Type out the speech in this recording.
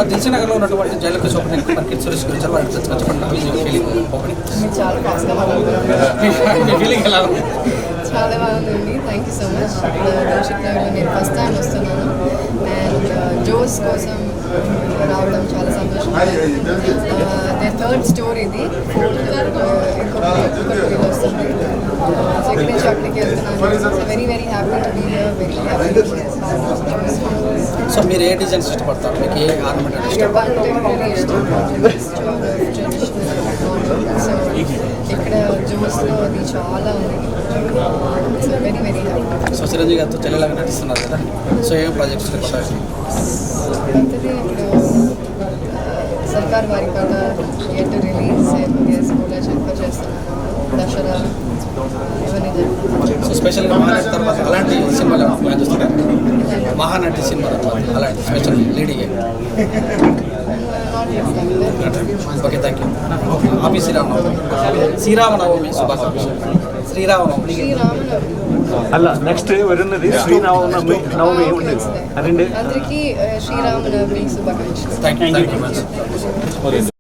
మరి దిల్సుఖ్నగర్లో ఉన్నటువంటి జైలుకి ఓపెనింగ్ కిట్ సురేష్ గురించి వాళ్ళకి చెప్పండి. ఫీలింగ్ ఓపెనింగ్ మీరు చాలా ఫాస్ట్గా మాట్లాడుతున్నారు. మీ ఫీలింగ్ ఎలా ఉంది? చాలా బాగుందండి. Thank you so much. దిల్సుఖ్నగర్లో నేను ఫస్ట్ టైం వస్తున్నాను అండ్ జోస్ కోసం రావడం చాలా సంతోషం. థర్డ్ స్టోరీ ఇది, ఇంకొకటి వస్తుంది. సెకండ్ నుంచి అక్కడికి వెళ్తున్నాను. Very very happy to be here, very happy. So మీరు ఏ డిజైన్స్ ఇష్టపడతారు? మీకు ఏ ఆర్నమెంట్ అంటే ఇష్టం? సో ఇక్కడ జోస్లో అది చాలా ఉంది. So very very happy. So Chiranjeevi గారితో చెల్లెలాగా నటిస్తున్నారు కదా, సో ఏం ప్రాజెక్ట్స్ కొట్టాలి? కొత్తది ఇప్పుడు సర్కార్ వారి పాట ఎటు రిలీజ్ కూడా చేస్తున్నాను. దసరా ఇవన్నీ జరుగుతుంది. సో స్పెషల్గా మహానటి తర్వాత అలాంటి సినిమాలు ప్లాన్ చేస్తున్నారు? మహానటి సినిమా తర్వాత అలాంటి special leading. Okay, thank you. Happy Sriramanavami శుభాకాంక్షలు. శ్రీరామనవమి అല്ല నెక్స్ట్ വരുന്നത് శ్రీరామనవమి ഉണ്ട് അതിന്റെ అందరికీ శ్రీరామనవమి శుభాకాంక్షలు. Thank you much.